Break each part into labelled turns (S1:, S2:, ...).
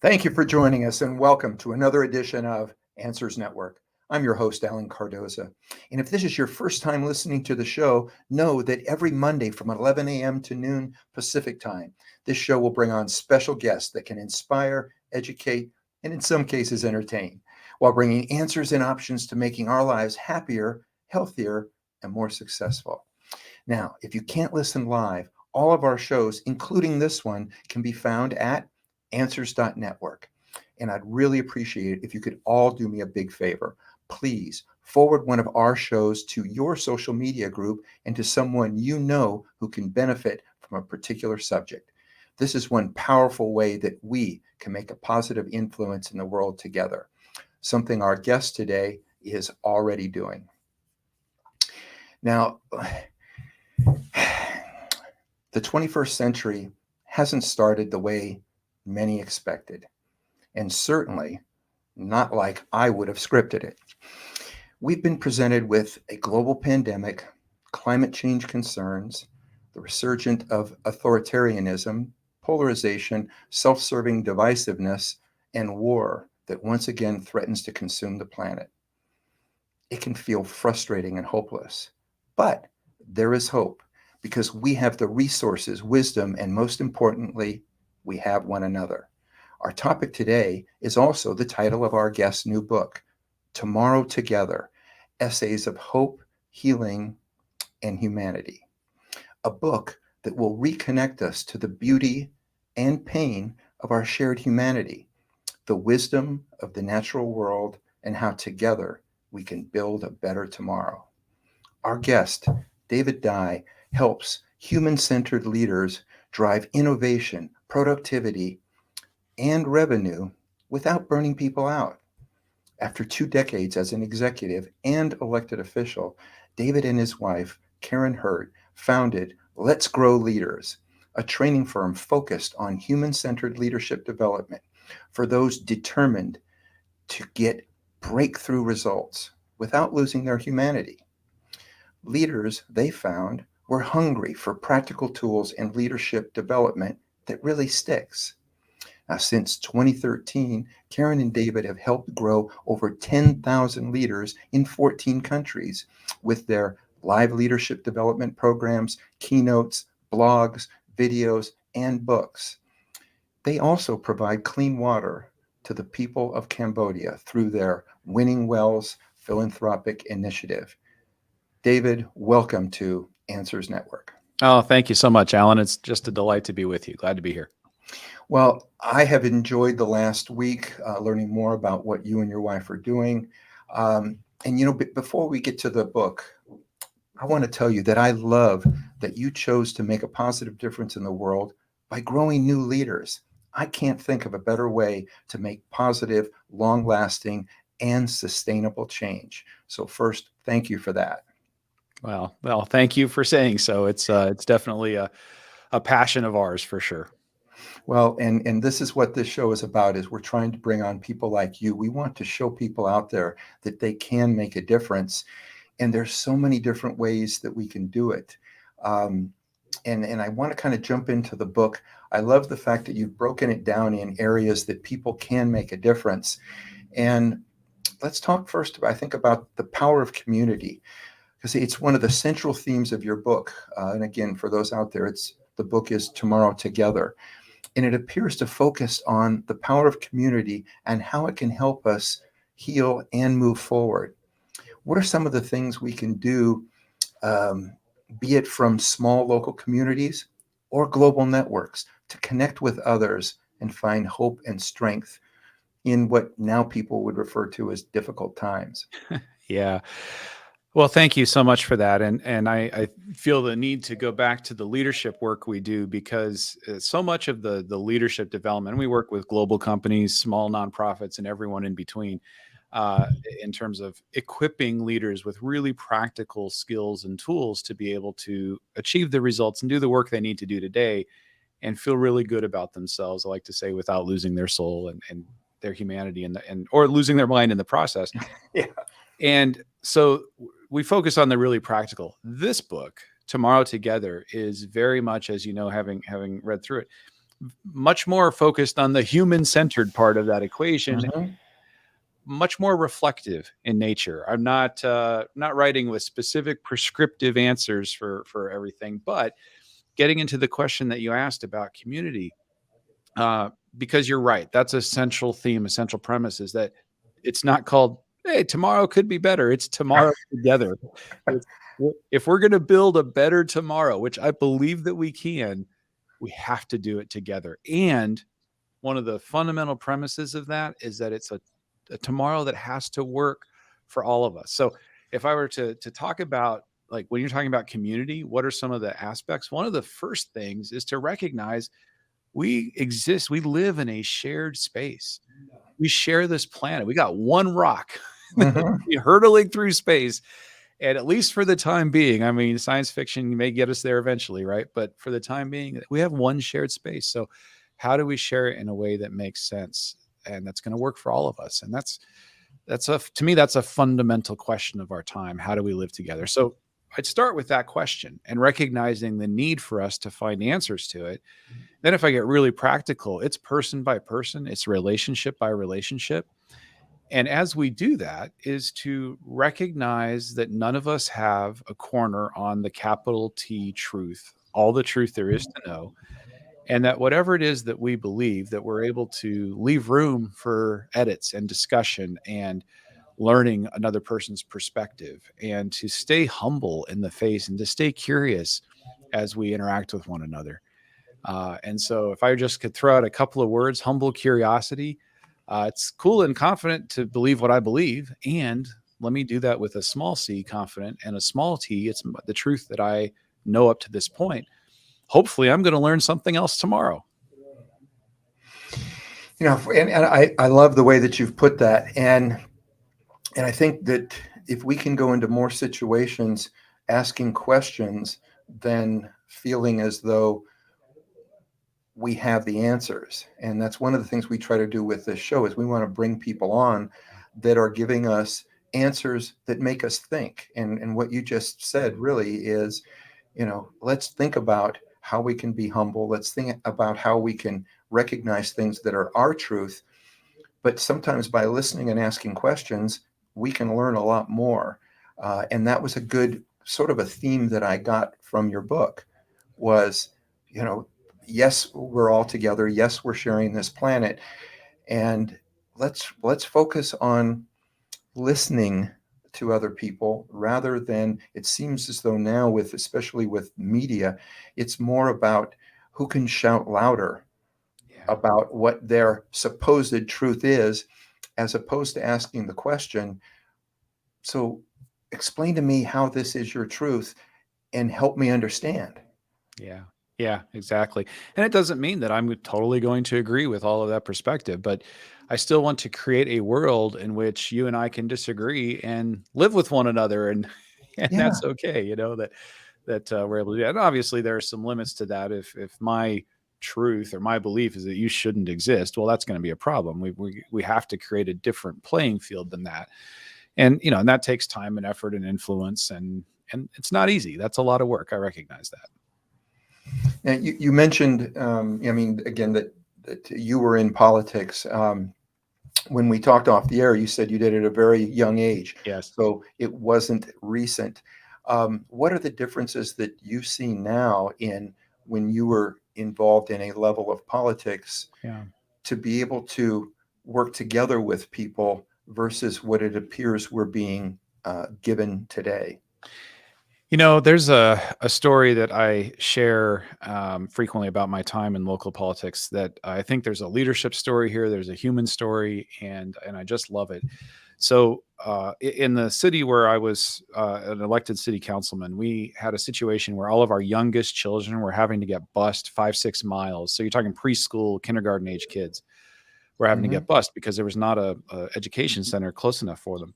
S1: Thank you for joining us and welcome to another edition of Answers Network. I'm your host, Alan Cardoza. And if this is your first time listening to the show, know that every Monday from 11 a.m. to noon Pacific time, this show will bring on special guests that can inspire, educate, and in some cases entertain, while bringing answers and options to making our lives happier, healthier, and more successful. Now, if you can't listen live, all of our shows, including this one, can be found at answers.network. And I'd really appreciate it if you could all do me a big favor. Please forward one of our shows to your social media group and to someone you know who can benefit from a particular subject. This is one powerful way that we can make a positive influence in the world together, something our guest today is already doing. Now, the 21st century hasn't started the way many expected, and certainly not like I would have scripted it. We've been presented with a global pandemic, climate change concerns, the resurgence of authoritarianism, polarization, self serving divisiveness, and war that once again threatens to consume the planet. It can feel frustrating and hopeless, but there is hope because we have the resources, wisdom, and most importantly, we have one another. Our topic today is also the title of our guest's new book, Tomorrow Together: Essays of Hope, Healing, and Humanity. A book that will reconnect us to the beauty and pain of our shared humanity, the wisdom of the natural world, and how together we can build a better tomorrow. Our guest, David Dye, helps human centered leaders drive innovation, productivity, and revenue without burning people out. After 2 decades as an executive and elected official, David and his wife, Karen Hurt, founded Let's Grow Leaders, a training firm focused on human centered leadership development for those determined to get breakthrough results without losing their humanity. Leaders, they found, were hungry for practical tools and leadership development that really sticks. Now, since 2013, Karen and David have helped grow over 10,000 leaders in 14 countries with their live leadership development programs, keynotes, blogs, videos, and books. They also provide clean water to the people of Cambodia through their Winning Wells philanthropic initiative. David, welcome to Answers Network.
S2: Oh, thank you so much, Alan. It's just a delight to be with you. Glad to be here.
S1: Well, I have enjoyed the last week learning more about what you and your wife are doing. Before we get to the book, I want to tell you that I love that you chose to make a positive difference in the world by growing new leaders. I can't think of a better way to make positive, long lasting, and sustainable change. So, first, thank you for that.
S2: Well, thank you for saying so. It's definitely a passion of ours for sure.
S1: Well, and this is what this show is about, is we're trying to bring on people like you. We want to show people out there that they can make a difference. And there's so many different ways that we can do it. And I want to kind of jump into the book. I love the fact that you've broken it down in areas that people can make a difference. And let's talk first, I think, about the power of community, because it's one of the central themes of your book. And again, for those out there, the book is Tomorrow Together. And it appears to focus on the power of community and how it can help us heal and move forward. What are some of the things we can do, be it from small local communities or global networks, to connect with others and find hope and strength in what now people would refer to as difficult times?
S2: Yeah. Well, thank you so much for that. And I feel the need to go back to the leadership work we do because so much of the leadership development, we work with global companies, small nonprofits, and everyone in between, uh, in terms of equipping leaders with really practical skills and tools to be able to achieve the results and do the work they need to do today and feel really good about themselves. I like to say without losing their soul and their humanity and or losing their mind in the process.
S1: Yeah.
S2: And so we focus on the really practical. This book, Tomorrow Together, is very much, as you know, having read through it, much more focused on the human-centered part of that equation,
S1: Mm-hmm.
S2: much more reflective in nature. I'm not writing with specific prescriptive answers for everything, but getting into the question that you asked about community, uh, because you're right. That's a central theme, a central premise is that it's not called, hey, tomorrow could be better. It's tomorrow together. It's, if we're going to build a better tomorrow, which I believe that we have to do it together. And one of the fundamental premises of that is that it's a tomorrow that has to work for all of us. So if I were to talk about, like, when you're talking about community, what are some of the aspects? One of the first things is to recognize we live in a shared space. We share this planet. We got one rock
S1: Mm-hmm.
S2: hurtling through space. And at least for the time being, I mean, science fiction may get us there eventually, right? But for the time being, we have one shared space. So how do we share it in a way that makes sense and that's going to work for all of us? And that's a to me that's a fundamental question of our time. How do we live together? So I'd start with that question and recognizing the need for us to find answers to it. Then if I get really practical, it's person by person, it's relationship by relationship. And as we do that, is to recognize that none of us have a corner on the capital T truth, all the truth there is to know, and that whatever it is that we believe, that we're able to leave room for edits and discussion and learning another person's perspective, and to stay humble in the face and to stay curious as we interact with one another. And so, if I just could throw out a couple of words, humble curiosity, it's cool and confident to believe what I believe. And let me do that with a small c, confident, and a small t, it's the truth that I know up to this point. Hopefully, I'm going to learn something else tomorrow.
S1: And I love the way that you've put that. And I think that if we can go into more situations asking questions than feeling as though we have the answers. And that's one of the things we try to do with this show is we want to bring people on that are giving us answers that make us think. And what you just said really is, let's think about how we can be humble. Let's think about how we can recognize things that are our truth. But sometimes by listening and asking questions, we can learn a lot more. And that was a good sort of a theme that I got from your book was, you know, yes, we're all together. Yes, we're sharing this planet. And let's focus on listening to other people rather than it seems as though now with especially with media, it's more about who can shout louder
S2: Yeah.
S1: about what their supposed truth is, as opposed to asking the question, so explain to me how this is your truth and help me understand.
S2: Yeah. Yeah, exactly. And it doesn't mean that I'm totally going to agree with all of that perspective, but I still want to create a world in which you and I can disagree and live with one another, and and
S1: Yeah.
S2: that's okay, that we're able to do that. And obviously there are some limits to that. If my truth or my belief is that you shouldn't exist, well, that's going to be a problem. We have to create a different playing field than that. And and that takes time and effort and influence, and it's not easy. That's a lot of work. I recognize that.
S1: And you mentioned, I mean, again, that you were in politics. When we talked off the air, you said you did it at a very young age.
S2: Yes.
S1: So it wasn't recent. What are the differences that you see now in when you were involved in a level of politics
S2: Yeah.
S1: to be able to work together with people versus what it appears we're being given today?
S2: There's a story that I share frequently about my time in local politics, that I think there's a leadership story here, there's a human story, and I just love it. So, in the city where I was an elected city councilman, we had a situation where all of our youngest children were having to get bused 5, 6 miles. So you're talking preschool, kindergarten age kids were having to
S1: Hmm.
S2: get bused because there was not a education center close enough for them.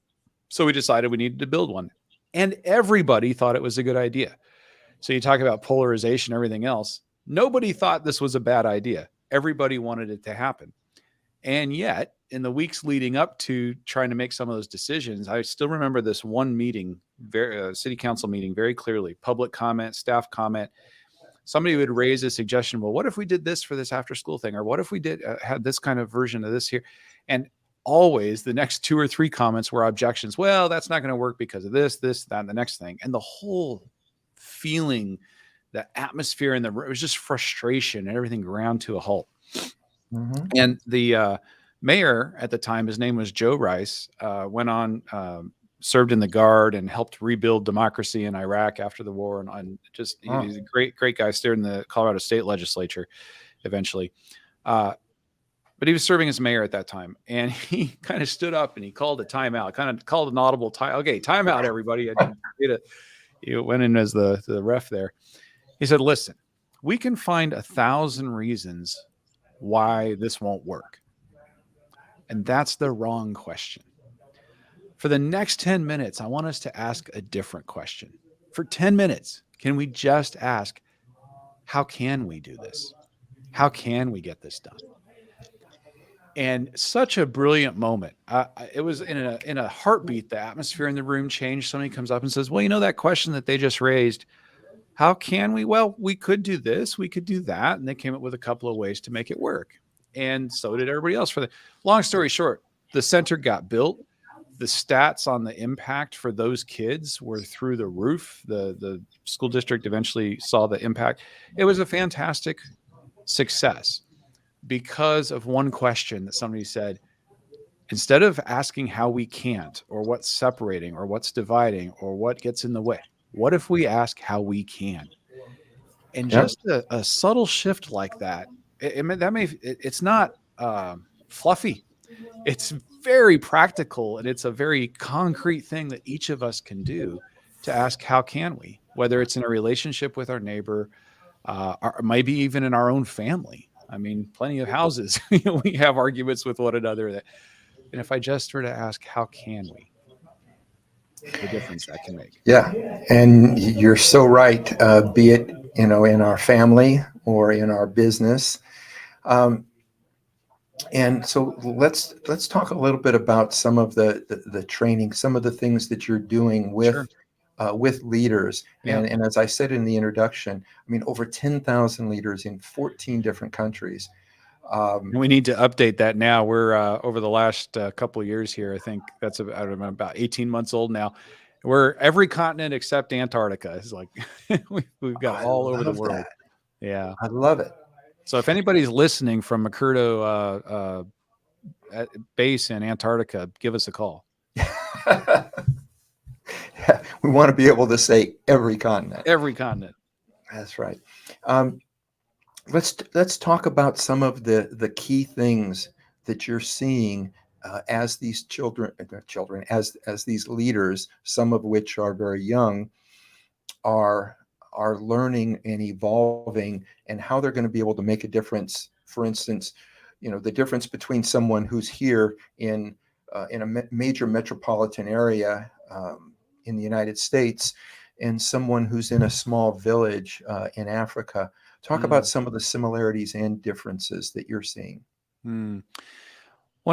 S2: So we decided we needed to build one, and everybody thought it was a good idea. So you talk about polarization, everything else. Nobody thought this was a bad idea. Everybody wanted it to happen. And yet, in the weeks leading up to trying to make some of those decisions, I still remember this one meeting, city council meeting, very clearly. Public comment, staff comment. somebody would raise a suggestion. Well, what if we did this for this after school thing? Or what if we did had this kind of version of this here? And always the next 2 or 3 comments were objections. Well, that's not going to work because of this, that, and the next thing. And the whole feeling, the atmosphere in the room, it was just frustration and everything ground to a halt.
S1: Mm-hmm.
S2: And the mayor at the time, his name was Joe Rice, went on, served in the Guard and helped rebuild democracy in Iraq after the war. And just, he's a great, great guy, steered in the Colorado State Legislature eventually. But he was serving as mayor at that time. And he kind of stood up and he called a timeout, kind of called an audible time. Okay, timeout, everybody. He went in as the ref there. He said, listen, we can find 1,000 reasons why this won't work. And that's the wrong question. For the next 10 minutes, I want us to ask a different question. For 10 minutes, can we just ask, how can we do this? How can we get this done? And such a brilliant moment. It was in a heartbeat. The atmosphere in the room changed. Somebody comes up and says, well, that question that they just raised, how can we? Well, we could do this, we could do that. And they came up with a couple of ways to make it work. And so did everybody else. Long story short, the center got built. The stats on the impact for those kids were through the roof. The school district eventually saw the impact. It was a fantastic success because of one question that somebody said. Instead of asking how we can't, or what's separating, or what's dividing, or what gets in the way, what if we ask how we can? And just a subtle shift like that, it's not fluffy. It's very practical, and it's a very concrete thing that each of us can do to ask, how can we? Whether it's in a relationship with our neighbor, or maybe even in our own family. I mean, plenty of houses, we have arguments with one another. And if I just were to ask, how can we? The difference that can make.
S1: Yeah, and you're so right. Be it in our family or in our business, and so let's talk a little bit about some of the training, some of the things that you're doing with
S2: Sure.
S1: With leaders.
S2: Yeah.
S1: And as I said in the introduction, I mean, over 10,000 leaders in 14 different countries.
S2: We need to update that now. We're over the last couple of years here. I think that's about 18 months old now. We're every continent except Antarctica. It's like we've got all over the world.
S1: That.
S2: Yeah,
S1: I love it.
S2: So if anybody's listening from McCurdo base in Antarctica, give us a call.
S1: We want to be able to say every continent.
S2: Every continent.
S1: That's right. Let's talk about some of the key things that you're seeing as these children, as these leaders, some of which are very young, are learning and evolving, and how they're going to be able to make a difference. For instance, the difference between someone who's here in a major metropolitan area in the United States and someone who's in a small village in Africa. Talk about some of the similarities and differences that you're seeing.
S2: One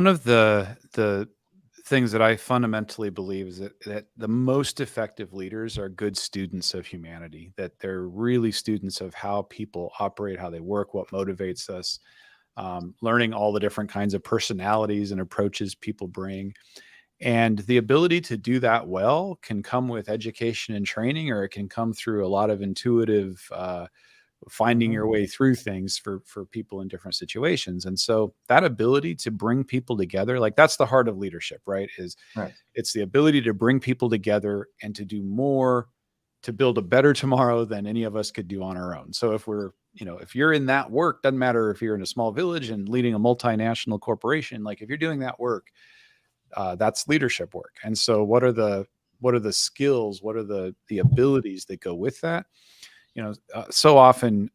S2: of the things that I fundamentally believe is that the most effective leaders are good students of humanity, that they're really students of how people operate, how they work, what motivates us, learning all the different kinds of personalities and approaches people bring. And the ability to do that well can come with education and training, or it can come through a lot of intuitive finding your way through things for people in different situations. And so that ability to bring people together, like that's the heart of leadership, right? It's the ability to bring people together and to do more to build a better tomorrow than any of us could do on our own. So if you're in that work, doesn't matter if you're in a small village and leading a multinational corporation, like if you're doing that work, that's leadership work. And so what are the skills, what are the abilities that go with that? So often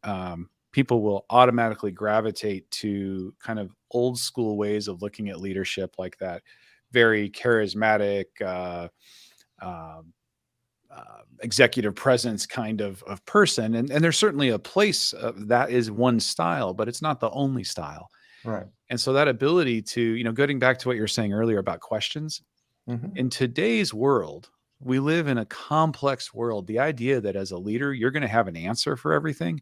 S2: people will automatically gravitate to kind of old school ways of looking at leadership, like that very charismatic executive presence kind of person. And there's certainly a place that is one style, but it's not the only style.
S1: Right.
S2: And so that ability to, getting back to what you were saying earlier about questions, in today's world, we live in a complex world. The idea that as a leader, you're going to have an answer for everything,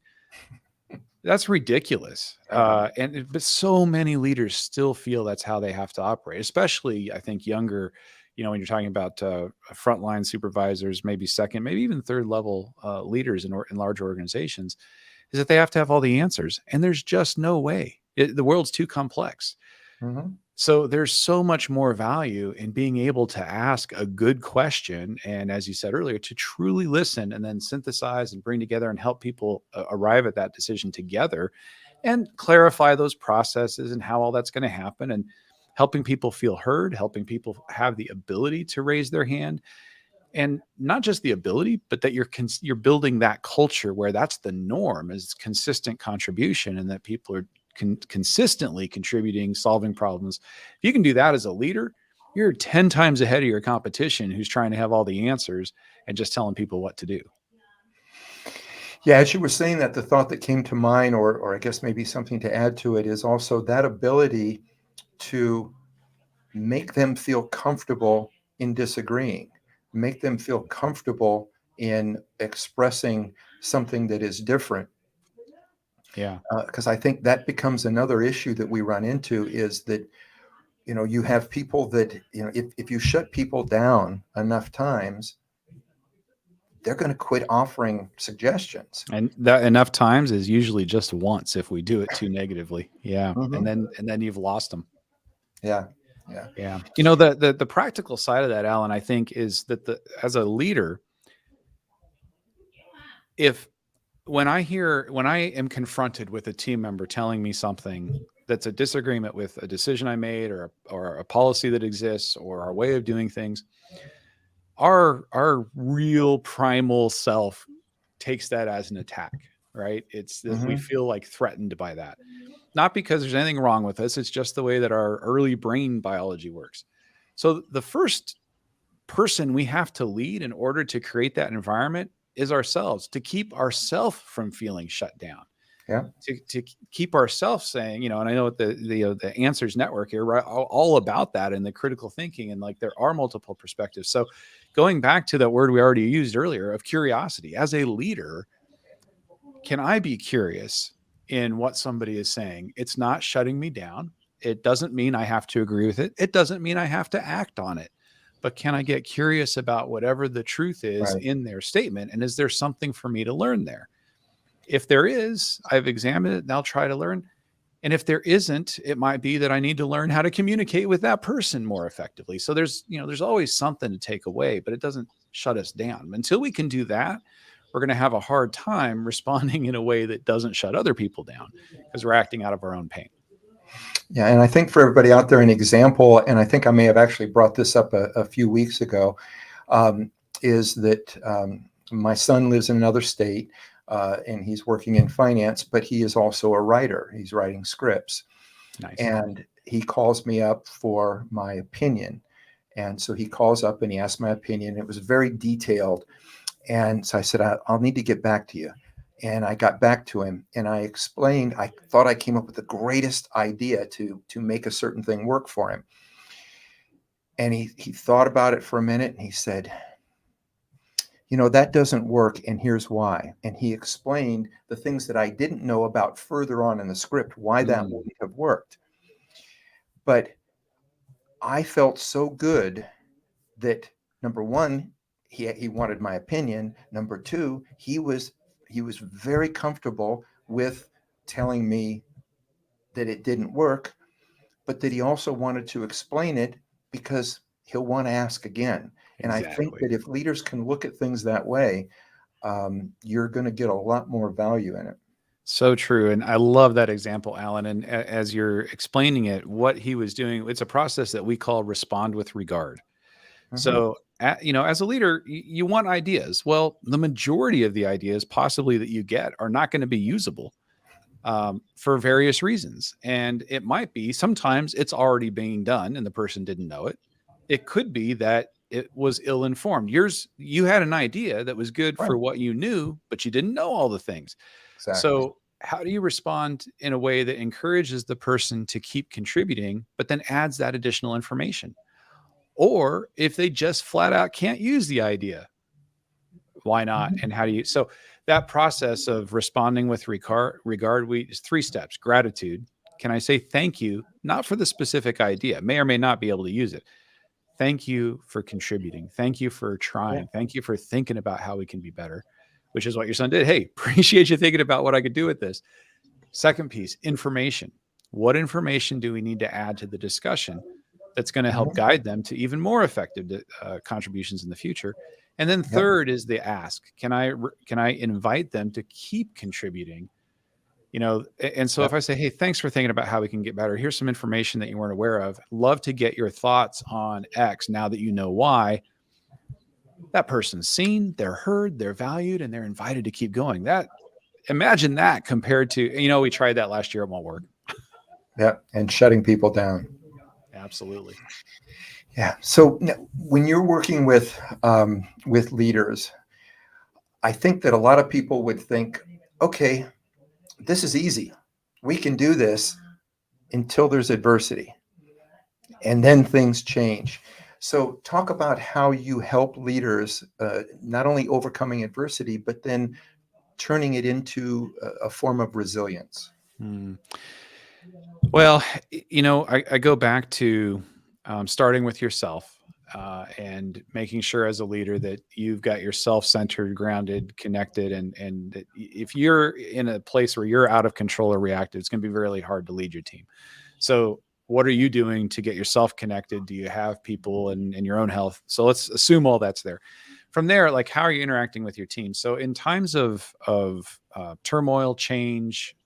S2: That's ridiculous.
S1: I know.
S2: But so many leaders still feel that's how they have to operate, especially I think younger, when you're talking about frontline supervisors, maybe second, maybe even third level leaders in large organizations, is that they have to have all the answers. And there's just no way. The world's too complex.
S1: Hmm.
S2: So there's so much more value in being able to ask a good question. And as you said earlier, to truly listen and then synthesize and bring together and help people arrive at that decision together and clarify those processes and how all that's going to happen, and helping people feel heard, helping people have the ability to raise their hand, and not just the ability, but that you're building that culture where that's the norm, is consistent contribution, and that people are consistently contributing, solving problems. If you can do that as a leader, you're 10 times ahead of your competition who's trying to have all the answers and just telling people what to do.
S1: Yeah, as you were saying that, the thought that came to mind, or I guess maybe something to add to it, is also that ability to make them feel comfortable in disagreeing, make them feel comfortable in expressing something that is different.
S2: Yeah.
S1: Because I think that becomes another issue that we run into, is that, you have people that, if you shut people down enough times, they're going to quit offering suggestions.
S2: And that enough times is usually just once if we do it too negatively. Yeah.
S1: Hmm.
S2: And then you've lost them.
S1: Yeah. Yeah.
S2: Yeah. The practical side of that, Alan, I think, is that as a leader, if when I am confronted with a team member telling me something that's a disagreement with a decision I made, or a policy that exists, or our way of doing things, our real primal self takes that as an attack, right? It's that we
S1: Hmm.
S2: feel like threatened by that. Not because there's anything wrong with us, it's just the way that our early brain biology works. So the first person we have to lead in order to create that environment is ourselves, to keep ourselves from feeling shut down,
S1: Yeah.
S2: to keep ourselves saying, and I know the Answers Network here, right, all about that, and the critical thinking, and like there are multiple perspectives. So going back to that word we already used earlier of curiosity, as a leader, can I be curious in what somebody is saying? It's not shutting me down. It doesn't mean I have to agree with it. It doesn't mean I have to act on it. But can I get curious about whatever the truth is
S1: Right.
S2: in their statement? And is there something for me to learn there? If there is, I've examined it and I'll try to learn. And if there isn't, it might be that I need to learn how to communicate with that person more effectively. So there's always something to take away, but it doesn't shut us down. Until we can do that, we're going to have a hard time responding in a way that doesn't shut other people down, because we're acting out of our own pain.
S1: Yeah, and I think for everybody out there, an example, and I think I may have actually brought this up a few weeks ago, is that my son lives in another state, and he's working in finance, but he is also a writer. He's writing scripts.
S2: Nice.
S1: And he calls me up for my opinion. And so he calls up and he asked my opinion. It was very detailed. And so I said, I'll need to get back to you. And I got back to him and I explained, I thought I came up with the greatest idea to make a certain thing work for him. And he thought about it for a minute and he said, that doesn't work. And here's why. And he explained the things that I didn't know about further on in the script, why that
S2: Mm.
S1: wouldn't have worked. But I felt so good that, number one, he wanted my opinion. Number two, he was very comfortable with telling me that it didn't work, but that he also wanted to explain it because he'll want to ask again. And I think
S2: Exactly.
S1: that if leaders can look at things that way, you're going to get a lot more value in it.
S2: So true. And I love that example, Alan. And as you're explaining it, what he was doing, it's a process that we call respond with regard.
S1: Hmm.
S2: So, as a leader, you want ideas. Well, the majority of the ideas possibly that you get are not going to be usable, for various reasons. And it might be sometimes it's already being done and the person didn't know it. It could be that it was ill informed. You had an idea that was good
S1: Right.
S2: for what you knew, but you didn't know all the things.
S1: Exactly.
S2: So, how do you respond in a way that encourages the person to keep contributing, but then adds that additional information? Or if they just flat out can't use the idea, why not?
S1: Mhm.
S2: And how do you? So that process of responding with regard, we is 3 steps. Gratitude. Can I say thank you, not for the specific idea, may or may not be able to use it. Thank you for contributing. Thank you for
S1: Yeah.
S2: trying. Thank you for thinking about how we can be better, which is what your son did. Hey, appreciate you thinking about what I could do with this. Second piece, information. What information do we need to add to the discussion that's going to help
S1: Mhm.
S2: guide them to even more effective contributions in the future? And then
S1: Yep.
S2: third is the ask. Can I invite them to keep contributing? And so if
S1: Yep.
S2: I say, hey, thanks for thinking about how we can get better, here's some information that you weren't aware of, love to get your thoughts on X now that you know Y. That person's seen, they're heard, they're valued, and they're invited to keep going. That Imagine that compared to, we tried that last year, it won't work.
S1: Yep. And shutting people down.
S2: Absolutely.
S1: Yeah. So when you're working with leaders, I think that a lot of people would think, okay, this is easy. We can do this until there's adversity, and then things change. So, talk about how you help leaders not only overcoming adversity, but then turning it into a form of resilience.
S2: Hmm. Well, I go back to starting with yourself and making sure as a leader that you've got yourself centered, grounded, connected, and that if you're in a place where you're out of control or reactive, it's going to be really hard to lead your team. So, what are you doing to get yourself connected? Do you have people and your own health? So let's assume all that's there. From there, like how are you interacting with your team? So in times of turmoil, change,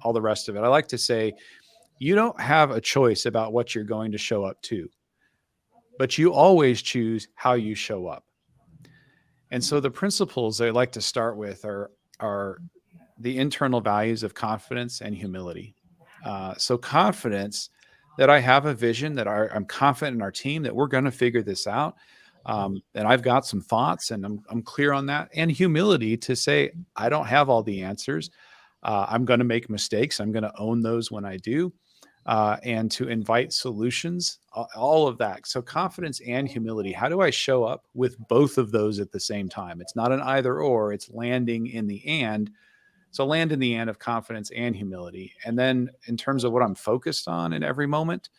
S2: all the rest of it, I like to say you don't have a choice about what you're going to show up to, but you always choose how you show up. And so the principles I like to start with are the internal values of confidence and humility. So confidence that I have a vision, that I'm confident in our team that we're going to figure this out. And I've got some thoughts and I'm clear on that. And humility to say, I don't have all the answers. I'm going to make mistakes. I'm going to own those when I do. And to invite solutions, all of that. So, confidence and humility. How do I show up with both of those at the same time? It's not an either or, it's landing in the and. So, land in the and of confidence and humility. And then, in terms of what I'm focused on in every moment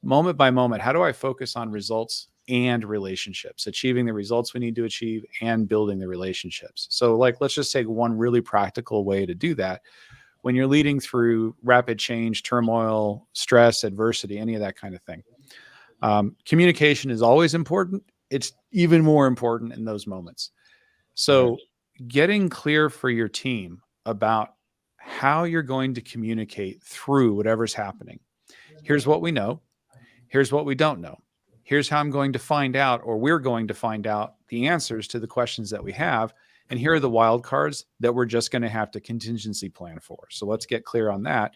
S2: by moment, how do I focus on results and relationships, achieving the results we need to achieve and building the relationships? So, like, let's just take one really practical way to do that. When you're leading through rapid change, turmoil, stress, adversity, any of that kind of thing, communication is always important. It's even more important in those moments.
S1: Right.
S2: So, getting clear for your team about how you're going to communicate through whatever's happening. Here's what we know. Here's what we don't know. Here's how I'm going to find out, or we're going to find out the answers to the questions that we have. And here are the wild cards that we're just going to have to contingency plan for. So let's get clear on that.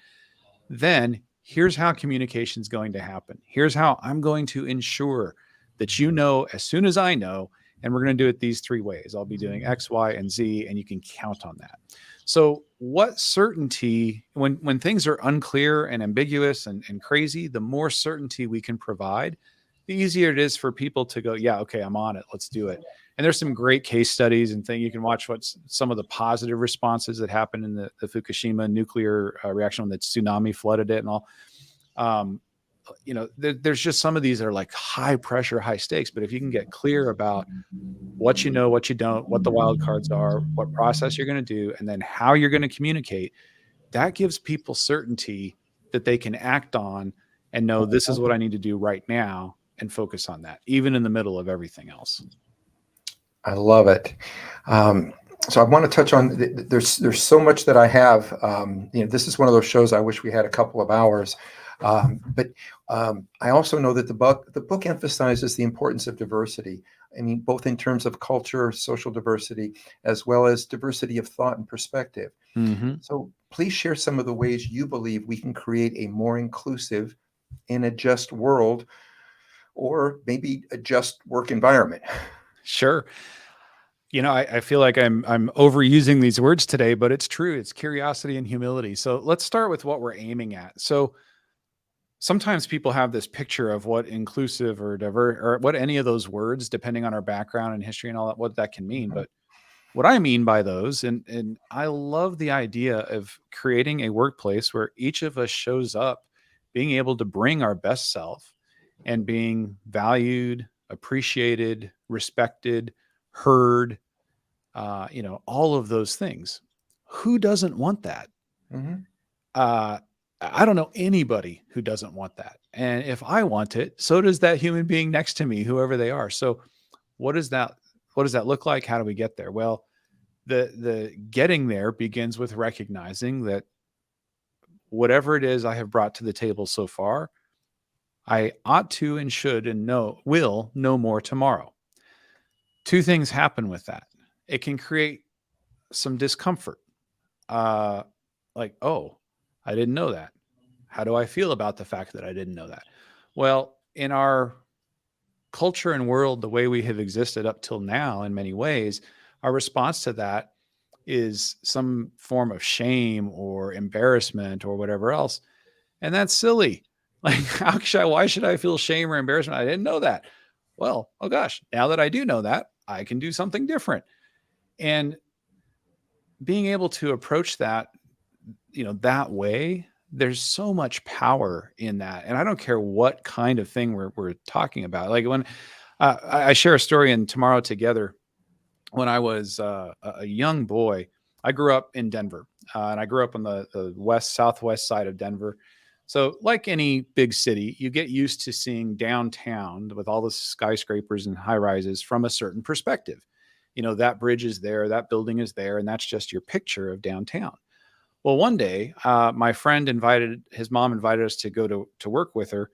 S2: Then here's how communication is going to happen. Here's how I'm going to ensure that you know as soon as I know, and we're going to do it these 3 ways. I'll be doing X, Y, and Z, and you can count on that. So, what certainty, when things are unclear and ambiguous and crazy, the more certainty we can provide, the easier it is for people to go, yeah, okay, I'm on it. Let's do it. And there's some great case studies and things you can watch. What's some of the positive responses that happened in the Fukushima nuclear reaction when the tsunami flooded it and all. Um, there's just some of these that are like high pressure, high stakes. But if you can get clear about what you know, what you don't, what the wild cards are, what process you're going to do, and then how you're going to communicate, that gives people certainty that they can act on and know this is what I need to do right now and focus on that, even in the middle of everything else.
S1: I love it. So I want to touch on there's so much that I have. This is one of those shows I wish we had a couple of hours. But I also know that the book emphasizes the importance of diversity. I mean, both in terms of culture, social diversity, as well as diversity of thought and perspective.
S2: Mm-hmm.
S1: So please share some of the ways you believe we can create a more inclusive and a just world, or maybe a just work environment.
S2: Sure. I feel like I'm overusing these words today, but it's true. It's curiosity and humility. So let's start with what we're aiming at. So sometimes people have this picture of what inclusive or diverse or what any of those words, depending on our background and history and all that, what that can mean. But what I mean by those, and I love the idea of creating a workplace where each of us shows up being able to bring our best self and being valued, appreciated, respected, heard, all of those things. Who doesn't want that?
S1: Hmm.
S2: Uh, I don't know anybody who doesn't want that. And if I want it, so does that human being next to me, whoever they are. So what does that what does that look like? How do we get there? Well, the getting there begins with recognizing that whatever it is I have brought to the table so far, I ought to and should and will know more tomorrow. Two things happen with that. It can create some discomfort. Uh, like, oh, I didn't know that. How do I feel about the fact that I didn't know that? Well, in our culture and world, the way we have existed up till now, in many ways, our response to that is some form of shame or embarrassment or whatever else. And that's silly. Like, why should I feel shame or embarrassment? I didn't know that. Well, oh gosh, now that I do know that, I can do something different. And being able to approach that, that way, there's so much power in that. And I don't care what kind of thing we're talking about. Like when I share a story in Tomorrow Together. When I was a young boy, I grew up in Denver, and I grew up on the southwest side of Denver. So, like any big city, you get used to seeing downtown with all the skyscrapers and high rises from a certain perspective. That bridge is there, that building is there, and that's just your picture of downtown. Well, one day, my friend his mom invited us to go to work with her,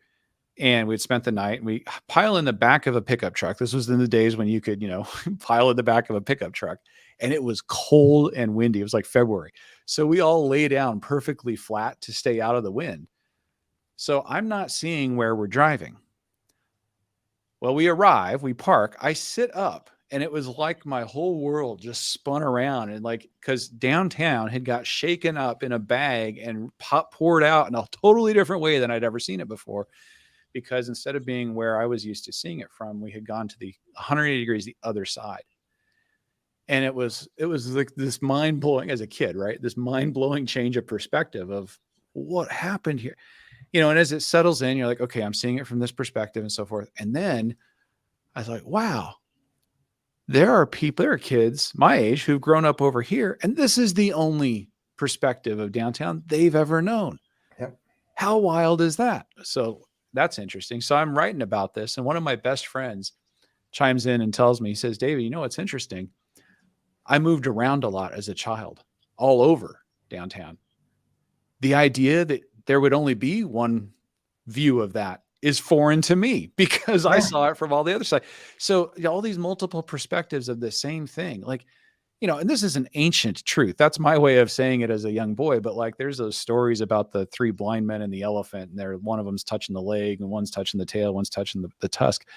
S2: and we'd spent the night, and we pile in the back of a pickup truck. This was in the days when you could, pile in the back of a pickup truck, and it was cold and windy. It was like February. So we all lay down perfectly flat to stay out of the wind. So I'm not seeing where we're driving. Well, we arrive, we park, I sit up, and it was like my whole world just spun around, and like, because downtown had got shaken up in a bag and poured out in a totally different way than I'd ever seen it before, because instead of being where I was used to seeing it from, we had gone to the 180 degrees the other side. And it was like this mind blowing, as a kid, right? This mind blowing change of perspective of what happened here. And as it settles in, you're like, okay, I'm seeing it from this perspective and so forth. And then I was like, wow, there are kids my age who've grown up over here, and this is the only perspective of downtown they've ever known.
S1: Yep.
S2: How wild is that? So that's interesting. So I'm writing about this, and one of my best friends chimes in and tells me, he says, David, what's interesting? I moved around a lot as a child, all over downtown. The idea that there would only be one view of that is foreign to me because I
S1: Yeah.
S2: saw it from all the other side. So all these multiple perspectives of the same thing, like, and this is an ancient truth. That's my way of saying it as a young boy. But like, there's those stories about the three blind men and the elephant, and one of them's touching the leg, and one's touching the tail, one's touching the tusk.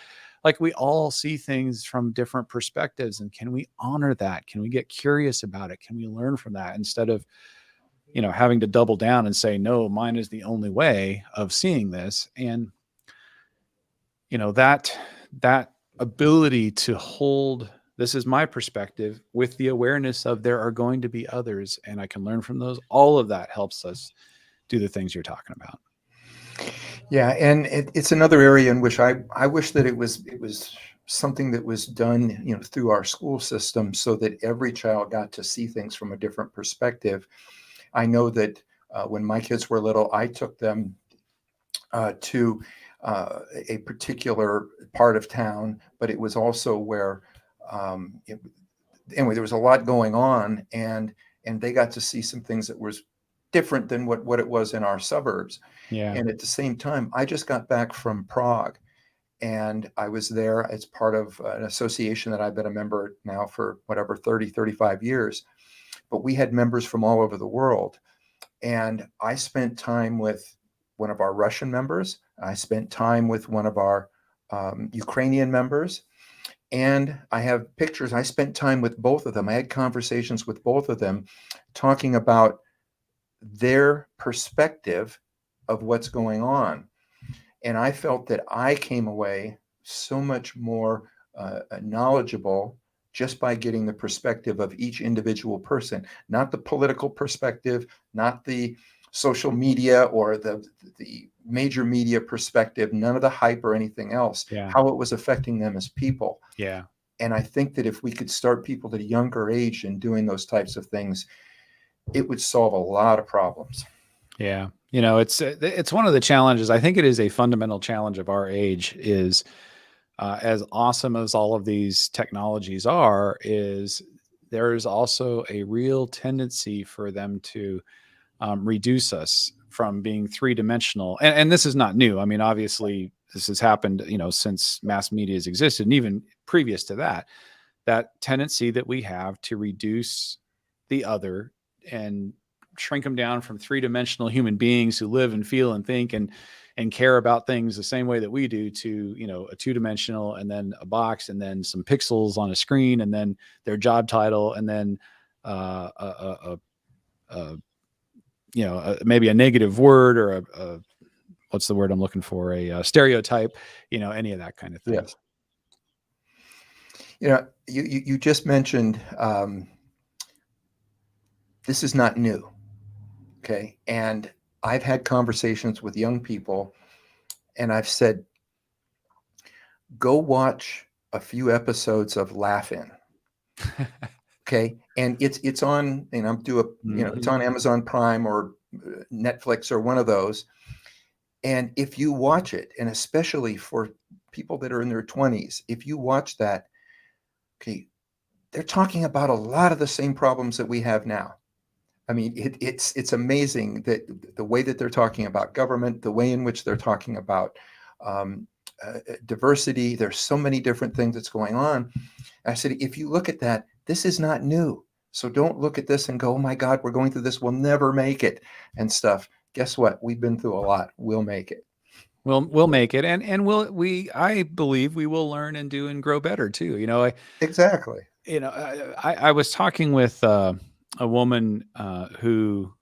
S2: Like, we all see things from different perspectives, and can we honor that? Can we get curious about it? Can we learn from that instead of, having to double down and say, no, mine is the only way of seeing this? And, that ability to hold, this is my perspective, with the awareness of there are going to be others and I can learn from those. All of that helps us do the things you're talking about.
S1: Yeah, and it's another area in which I wish that it was something that was done, through our school system, so that every child got to see things from a different perspective. I know that when my kids were little, I took them to a particular part of town, but it was also where, um, it, anyway, there was a lot going on, and they got to see some things that was different than what it was in our suburbs.
S2: Yeah.
S1: And at the same time, I just got back from Prague, and I was there as part of an association that I've been a member now for whatever 30, 35 years. But we had members from all over the world. And I spent time with one of our Russian members. I spent time with one of our Ukrainian members. And I have pictures. I spent time with both of them. I had conversations with both of them talking about their perspective of what's going on. And I felt that I came away so much more knowledgeable just by getting the perspective of each individual person, not the political perspective, not the social media or the major media perspective, none of the hype or anything else,
S2: Yeah.
S1: how it was affecting them as people.
S2: Yeah.
S1: And I think that if we could start people at a younger age in doing those types of things, it would solve a lot of problems.
S2: Yeah. It's one of the challenges. I think it is a fundamental challenge of our age is as awesome as all of these technologies are, is there is also a real tendency for them to reduce us from being three-dimensional. And this is not new. I mean, obviously this has happened, since mass media has existed, and even previous to that tendency that we have to reduce the other and shrink them down from three-dimensional human beings who live and feel and think and care about things the same way that we do to, a two-dimensional, and then a box, and then some pixels on a screen, and then their job title, and then maybe a negative word or a what's the word I'm looking for? A stereotype, any of that kind of thing.
S1: Yes. You just mentioned this is not new. Okay. And I've had conversations with young people, and I've said, go watch a few episodes of Laugh-In. Okay. And it's on, it's on Amazon Prime or Netflix or one of those. And if you watch it, and especially for people that are in their 20s, if you watch that, okay, they're talking about a lot of the same problems that we have now. I mean, it's amazing that the way that they're talking about government, the way in which they're talking about diversity, there's so many different things that's going on. I said, if you look at that, this is not new. So don't look at this and go, oh my God, we're going through this, we'll never make it and stuff. Guess what? We've been through a lot. We'll make it.
S2: We'll make it. And I believe we will learn and do and grow better too.
S1: Exactly.
S2: I was talking with a woman who,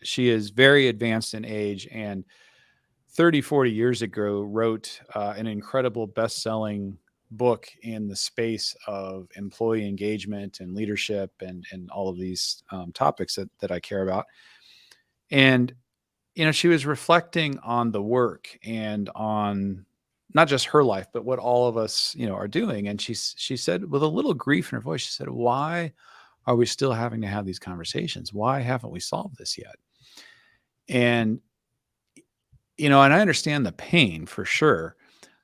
S2: she is very advanced in age, and 30, 40 years ago wrote an incredible best-selling book in the space of employee engagement and leadership and all of these topics that I care about. And, she was reflecting on the work and on not just her life, but what all of us, are doing. And she said, with a little grief in her voice, she said, why are we still having to have these conversations? Why haven't we solved this yet? And, and I understand the pain for sure.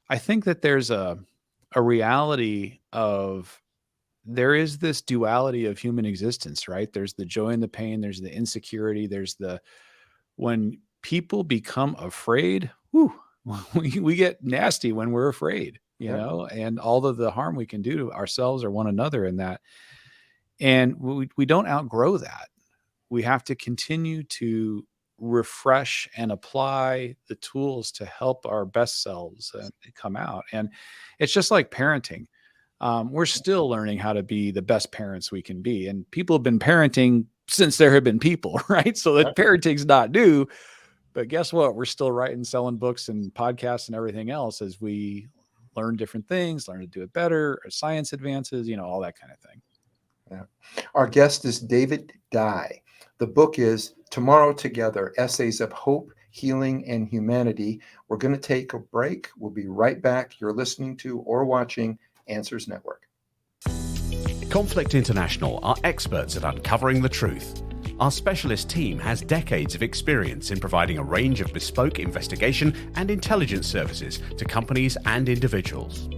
S2: I think that there's a reality of, there is this duality of human existence, right? There's the joy and the pain. There's the insecurity. There's when people become afraid, we get nasty when we're afraid, and all of the harm we can do to ourselves or one another in that. And we don't outgrow that. We have to continue to refresh and apply the tools to help our best selves come out. And it's just like parenting. We're still learning how to be the best parents we can be. And people have been parenting since there have been people, right? So that parenting's not new. But guess what? We're still writing, selling books and podcasts and everything else as we learn different things, learn to do it better, as science advances, all that kind of thing.
S1: Yeah. Our guest is David Dye. The book is Tomorrow Together, Essays of Hope, Healing, and Humanity. We're going to take a break. We'll be right back. You're listening to or watching Answers Network.
S3: Conflict International are experts at uncovering the truth. Our specialist team has decades of experience in providing a range of bespoke investigation and intelligence services to companies and individuals.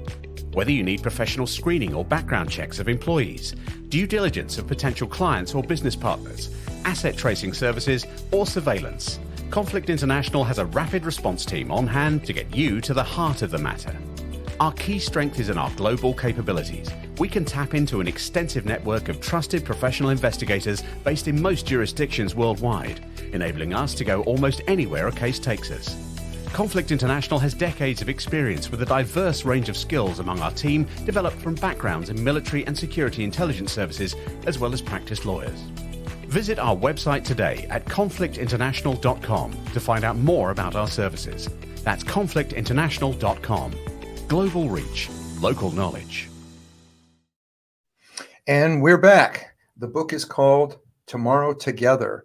S3: Whether you need professional screening or background checks of employees, due diligence of potential clients or business partners, asset tracing services, or surveillance, Conflict International has a rapid response team on hand to get you to the heart of the matter. Our key strength is in our global capabilities. We can tap into an extensive network of trusted professional investigators based in most jurisdictions worldwide, enabling us to go almost anywhere a case takes us. Conflict International has decades of experience with a diverse range of skills among our team, developed from backgrounds in military and security intelligence services, as well as practiced lawyers. Visit our website today at conflictinternational.com to find out more about our services. That's conflictinternational.com. Global reach, local knowledge.
S1: And we're back. The book is called Tomorrow Together,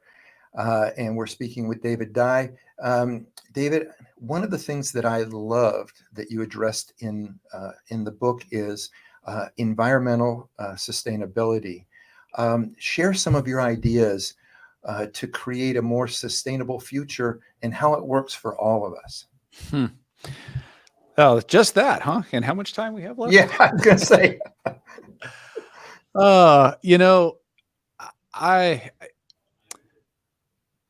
S1: and we're speaking with David Dye. David, one of the things that I loved that you addressed in the book is environmental sustainability. Share some of your ideas to create a more sustainable future and how it works for all of us.
S2: Oh, just that, huh? And how much time we have left?
S1: Yeah, I was going to say.
S2: You know, I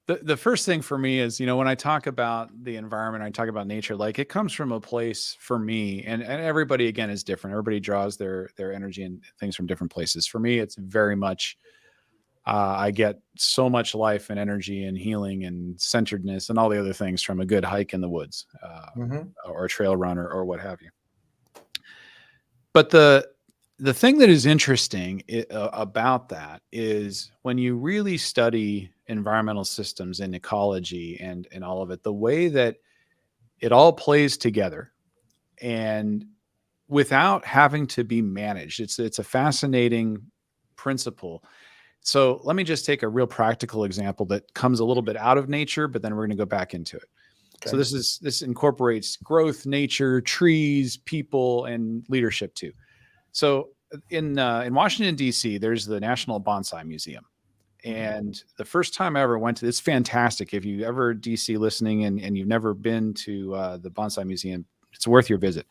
S2: the first thing for me is, when I talk about the environment, I talk about nature, like it comes from a place for me, and everybody again is different. Everybody draws their energy and things from different places. For me, it's very much I get so much life and energy and healing and centeredness and all the other things from a good hike in the woods,
S1: Mhm.
S2: or a trail run or what have you. But the thing that is interesting about that is when you really study environmental systems and ecology and all of it, the way that it all plays together and without having to be managed. It's a fascinating principle. So let me just take a real practical example that comes a little bit out of nature, but then we're going to go back into it. So
S1: Okay.
S2: this incorporates growth, nature, trees, people, and leadership too. So in Washington D.C., there's the National Bonsai Museum, and the first time I ever went to, it's fantastic. If you ever DC listening and you've never been to the Bonsai Museum, it's worth your visit.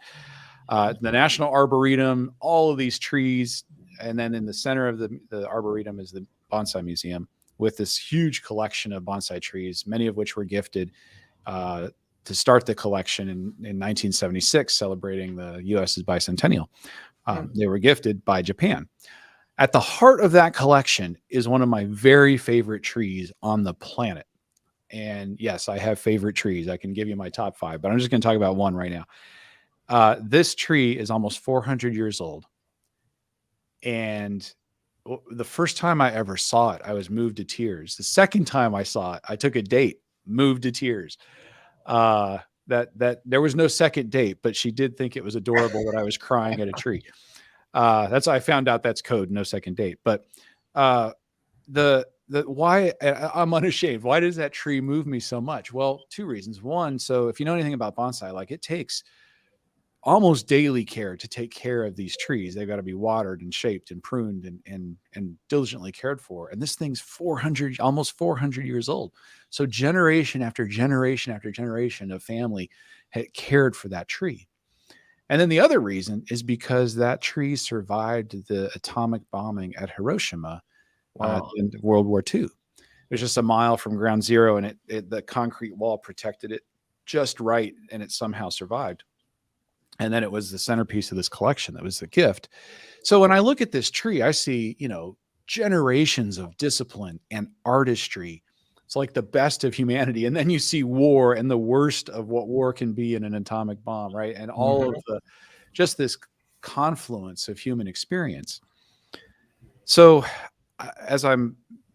S2: The National Arboretum, all of these trees, and then in the center of the Arboretum is the Bonsai Museum with this huge collection of bonsai trees, many of which were gifted uh, to start the collection in 1976, celebrating the U.S.'s bicentennial. They were gifted by Japan. At the heart of that collection is one of my very favorite trees on the planet. And yes, I have favorite trees. I can give you my top 5, but I'm just going to talk about one right now. This tree is almost 400 years old. And the first time I ever saw it, I was moved to tears. The second time I saw it, I took a date, moved to tears. That there was no second date, but she did think it was adorable that I was crying at a tree. That's I found out that's code, no second date. But the why I'm unashamed. Why does that tree move me so much? Well, 2 reasons. One, so if you know anything about bonsai, like it takes almost daily care to take care of these trees. They've got to be watered and shaped and pruned and diligently cared for. And this thing's 400, almost 400 years old. So generation after generation after generation of family had cared for that tree. And then the other reason is because that tree survived the atomic bombing at Hiroshima
S1: Wow.
S2: in World War II. It was just a mile from ground zero, and the concrete wall protected it just right, and it somehow survived. And then it was the centerpiece of this collection that was the gift. So when I look at this tree, I see, generations of discipline and artistry. It's like the best of humanity. And then you see war and the worst of what war can be in an atomic bomb, right? And all of just this confluence of human experience. So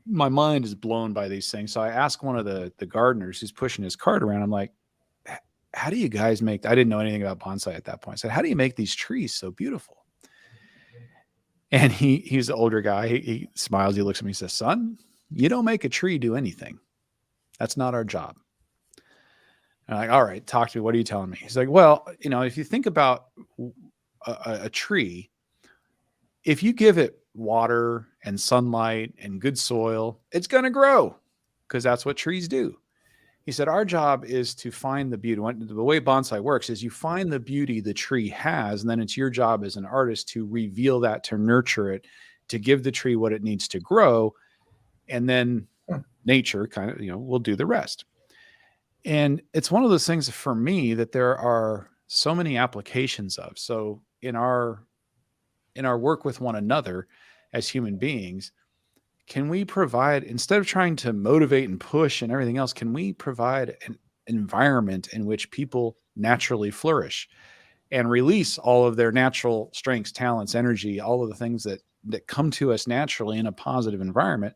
S2: my mind is blown by these things. So I asked one of the gardeners who's pushing his cart around, I'm like, how do you guys make, I didn't know anything about bonsai at that point. I said, how do you make these trees so beautiful? And he's the older guy. He smiles. He looks at me and says, son, you don't make a tree do anything. That's not our job. And I'm like, all right, talk to me. What are you telling me? He's like, well, if you think about a tree, if you give it water and sunlight and good soil, it's going to grow because that's what trees do. He said, our job is to find the beauty. The way bonsai works is you find the beauty the tree has, and then it's your job as an artist to reveal that, to nurture it, to give the tree what it needs to grow. And then nature kind of, will do the rest. And it's one of those things for me that there are so many applications of. So in our work with one another as human beings, can we provide, instead of trying to motivate and push and everything else, can we provide an environment in which people naturally flourish and release all of their natural strengths, talents, energy, all of the things that come to us naturally in a positive environment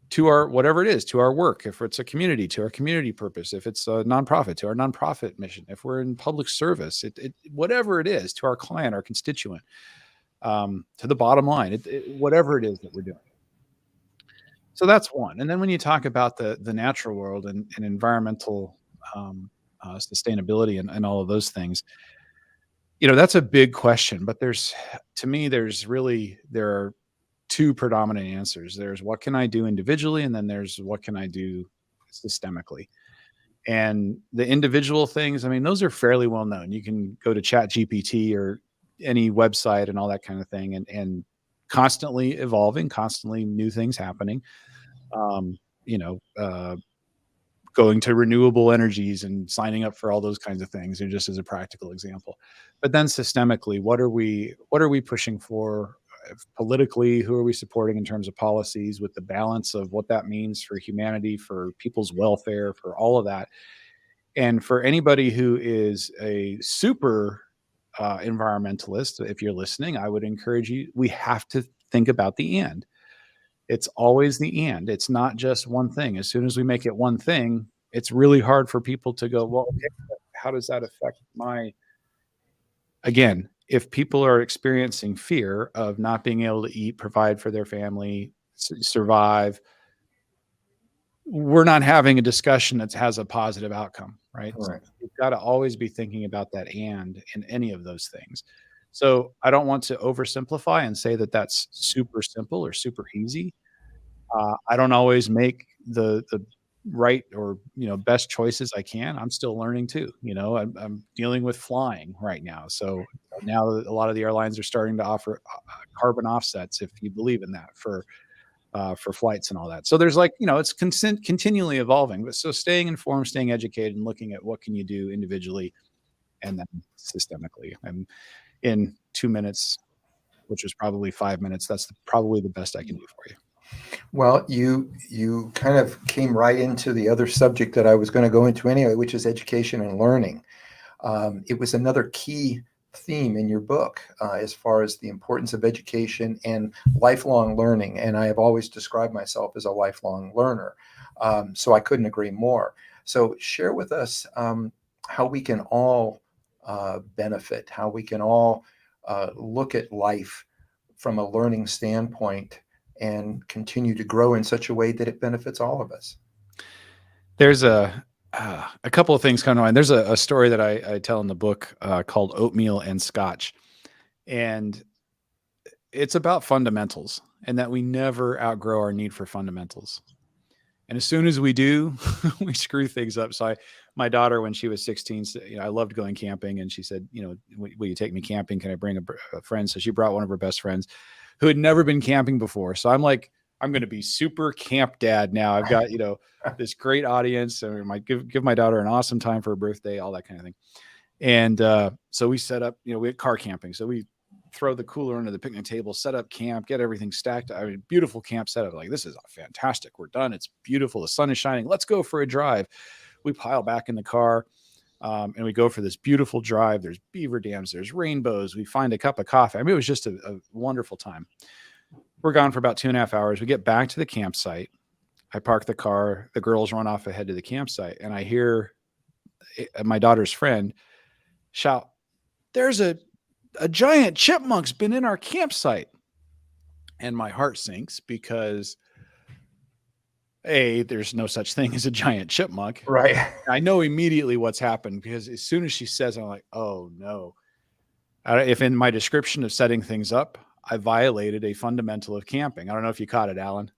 S2: to our, whatever it is, to our work, if it's a community, to our community purpose, if it's a nonprofit, to our nonprofit mission, if we're in public service, whatever it is, to our client, our constituent. to the bottom line, whatever it is that we're doing. So that's one. And then when you talk about the natural world and environmental sustainability and all of those things, that's a big question. But to me, there are two predominant answers. There's what can I do individually, and then there's what can I do systemically. And the individual things, I mean, those are fairly well known. You can go to Chat GPT or any website and all that kind of thing, and constantly evolving, constantly new things happening. Um, you know, going to renewable energies and signing up for all those kinds of things, or just as a practical example. But then systemically, what are we pushing for politically? Who are we supporting in terms of policies, with the balance of what that means for humanity, for people's welfare, for all of that? And for anybody who is a super environmentalist, if you're listening, I would encourage you, we have to think about the end. It's always the end. It's not just one thing. As soon as we make it one thing, it's really hard for people to go, well, okay, how does that affect again, if people are experiencing fear of not being able to eat, provide for their family, survive, we're not having a discussion that has a positive outcome, right?
S1: Right.
S2: So you've got to always be thinking about that and in any of those things. So I don't want to oversimplify and say that that's super simple or super easy. I don't always make the right or best choices I can. I'm still learning too. I'm dealing with flying right now, so now a lot of the airlines are starting to offer carbon offsets, if you believe in that, for flights and all that. So there's it's continually evolving. But so staying informed, staying educated, and looking at what can you do individually and then systemically. And in 2 minutes, which was probably 5 minutes, that's probably the best I can do for you.
S1: Well, you kind of came right into the other subject that I was going to go into anyway, which is education and learning. It was another key theme in your book as far as the importance of education and lifelong learning. And I have always described myself as a lifelong learner. So I couldn't agree more. So share with us how we can all benefit, how we can all look at life from a learning standpoint and continue to grow in such a way that it benefits all of us.
S2: There's a couple of things come to mind. There's a story that I tell in the book called Oatmeal and Scotch. And it's about fundamentals, and that we never outgrow our need for fundamentals. And as soon as we do, we screw things up. So my daughter, when she was 16, I loved going camping. And she said, will you take me camping? Can I bring a friend? So she brought one of her best friends who had never been camping before. So I'm like, I'm going to be super camp dad now. I've got, this great audience. I might give my daughter an awesome time for her birthday, all that kind of thing. And so we set up, we had car camping. So we throw the cooler under the picnic table, set up camp, get everything stacked. I mean, beautiful camp setup. Like, this is fantastic. We're done. It's beautiful. The sun is shining. Let's go for a drive. We pile back in the car. And we go for this beautiful drive. There's beaver dams, there's rainbows. We find a cup of coffee. I mean, it was just a wonderful time. We're gone for about 2.5 hours. We get back to the campsite. I park the car. The girls run off ahead to the campsite. And I hear my daughter's friend shout, "There's a giant chipmunk's been in our campsite." And my heart sinks because there's no such thing as a giant chipmunk.
S1: Right.
S2: I know immediately what's happened, because as soon as she says it, I'm like, oh no. If in my description of setting things up, I violated a fundamental of camping. I don't know if you caught it, Alan.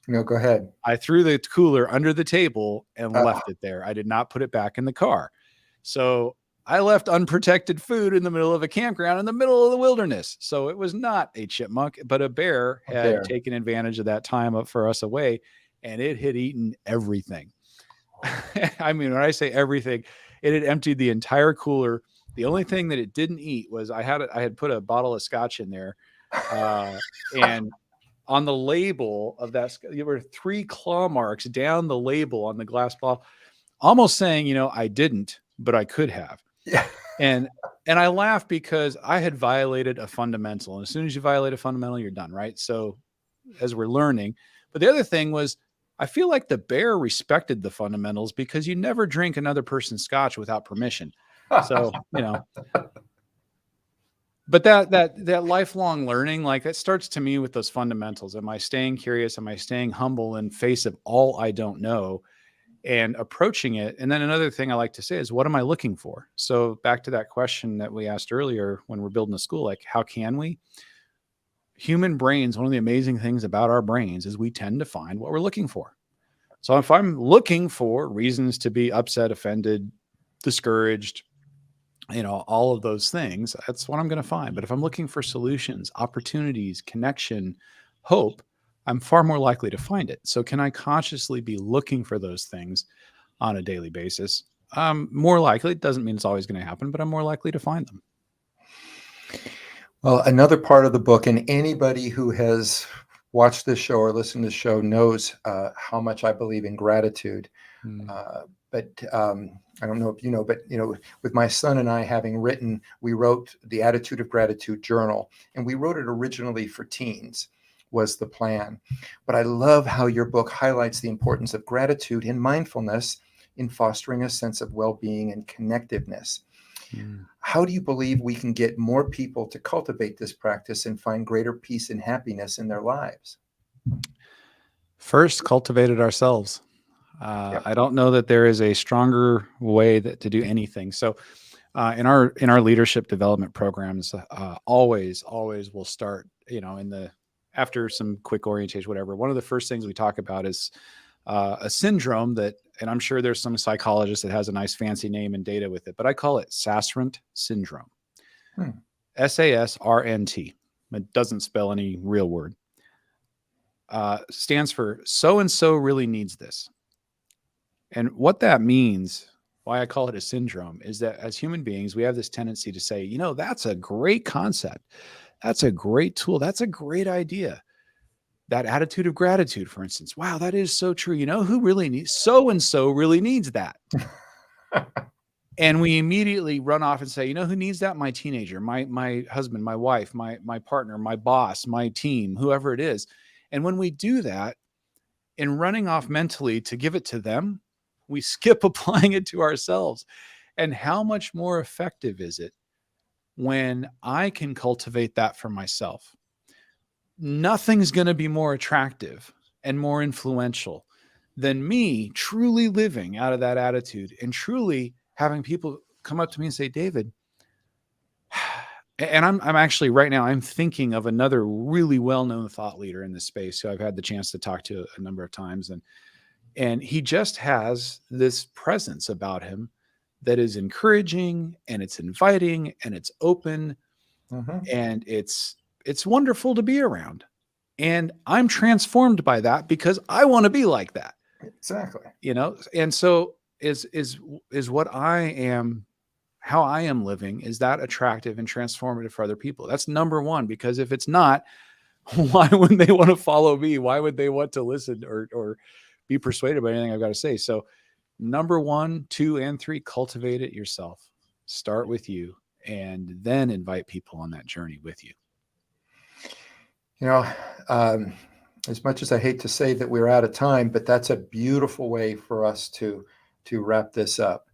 S1: No, go ahead.
S2: I threw the cooler under the table and left it there. I did not put it back in the car. So I left unprotected food in the middle of a campground in the middle of the wilderness. So it was not a chipmunk, but a bear had taken advantage of that time up for us away, and it had eaten everything. I mean, when I say everything, it had emptied the entire cooler. The only thing that it didn't eat was I had put a bottle of scotch in there. And on the label of that, there were 3 claw marks down the label on the glass bottle, almost saying, I didn't, but I could have.
S1: Yeah.
S2: And I laugh because I had violated a fundamental. And as soon as you violate a fundamental, you're done, right? So as we're learning. But the other thing was, I feel like the bear respected the fundamentals, because you never drink another person's scotch without permission. So, But that lifelong learning, like that starts to me with those fundamentals. Am I staying curious? Am I staying humble in face of all I don't know and approaching it? And then another thing I like to say is, what am I looking for? So back to that question that we asked earlier when we're building a school, like how can we? Human brains, one of the amazing things about our brains is we tend to find what we're looking for. So if I'm looking for reasons to be upset, offended, discouraged, all of those things, that's what I'm going to find. But if I'm looking for solutions, opportunities, connection, hope, I'm far more likely to find it. So can I consciously be looking for those things on a daily basis? More likely. It doesn't mean it's always going to happen, but I'm more likely to find them.
S1: Well, another part of the book, and anybody who has watched this show or listened to the show knows how much I believe in gratitude. But I don't know if you know, but with my son and I having written, we wrote the Attitude of Gratitude journal, and we wrote it originally for teens, was the plan. But I love how your book highlights the importance of gratitude and mindfulness in fostering a sense of well-being and connectiveness. How do you believe we can get more people to cultivate this practice and find greater peace and happiness in their lives?
S2: First, cultivate it ourselves.
S1: Yep.
S2: I don't know that there is a stronger way to do anything. So, in our leadership development programs, always we'll start, after some quick orientation, whatever. One of the first things we talk about is a syndrome that, and I'm sure there's some psychologist that has a nice fancy name and data with it, but I call it Sasrant syndrome. SASRNT. It doesn't spell any real word. Stands for so and so really needs this. And what that means, why I call it a syndrome, is that as human beings, we have this tendency to say, that's a great concept. That's a great tool. That's a great idea. That attitude of gratitude, for instance. Wow, that is so true. Who really needs, so and so really needs that. And we immediately run off and say, who needs that? My teenager, my husband, my wife, my partner, my boss, my team, whoever it is. And when we do that, in running off mentally to give it to them, we skip applying it to ourselves. And how much more effective is it when I can cultivate that for myself? Nothing's going to be more attractive and more influential than me truly living out of that attitude and truly having people come up to me and say, David, and I'm actually right now, I'm thinking of another really well-known thought leader in this space who I've had the chance to talk to a number of times. And he just has this presence about him that is encouraging, and it's inviting, and it's open, and it's wonderful to be around. And I'm transformed by that because I want to be like that.
S1: Exactly.
S2: And so is what I am, how I am living, is that attractive and transformative for other people? That's number one, because if it's not, why wouldn't they want to follow me? Why would they want to listen or be persuaded by anything I've got to say? So number 1, 2, and 3, cultivate it yourself. Start with you, and then invite people on that journey with you.
S1: As much as I hate to say that we're out of time, but that's a beautiful way for us to wrap this up.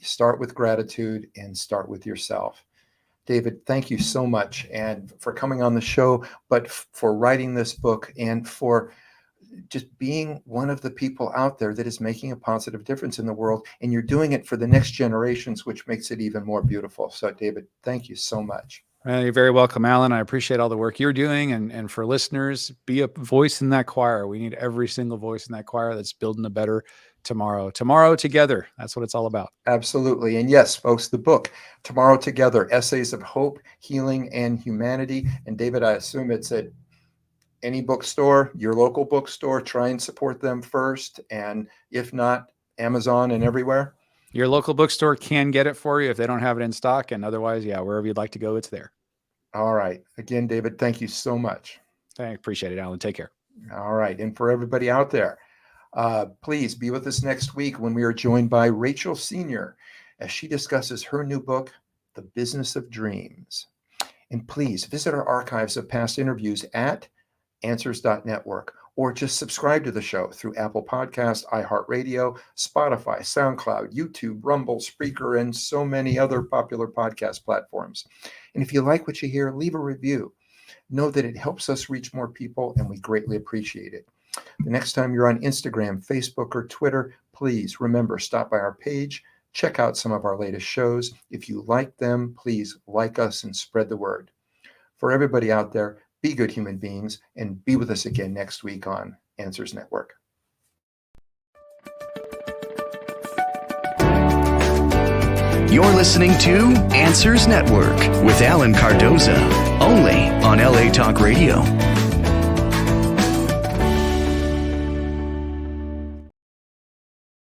S1: Start with gratitude and start with yourself. David, thank you so much, and for coming on the show, but for writing this book, and for just being one of the people out there that is making a positive difference in the world, and you're doing it for the next generations, which makes it even more beautiful. So, David, thank you so much.
S2: You're very welcome, Alan. I appreciate all the work you're doing. And for listeners, be a voice in that choir. We need every single voice in that choir that's building a better tomorrow. Tomorrow together. That's what it's all about.
S1: Absolutely. And yes, folks, the book, Tomorrow Together, Essays of Hope, Healing, and Humanity. And David, I assume it's at any bookstore, your local bookstore. Try and support them first. And if not, Amazon and everywhere.
S2: Your local bookstore can get it for you if they don't have it in stock. And otherwise, wherever you'd like to go, it's there.
S1: All right. Again, David, thank you so much.
S2: I appreciate it, Alan. Take care.
S1: All right. And for everybody out there, please be with us next week when we are joined by Rachel Senior as she discusses her new book, The Business of Dreams. And please visit our archives of past interviews at answers.network or just subscribe to the show through Apple Podcasts, iHeartRadio, Spotify, SoundCloud, YouTube, Rumble, Spreaker, and so many other popular podcast platforms. And if you like what you hear, leave a review. Know that it helps us reach more people, and we greatly appreciate it. The next time you're on Instagram, Facebook, or Twitter, please remember, stop by our page, check out some of our latest shows. If you like them, please like us and spread the word. For everybody out there, be good human beings, and be with us again next week on Answers Network.
S4: You're listening to Answers Network with Alan Cardoza, only on LA Talk Radio.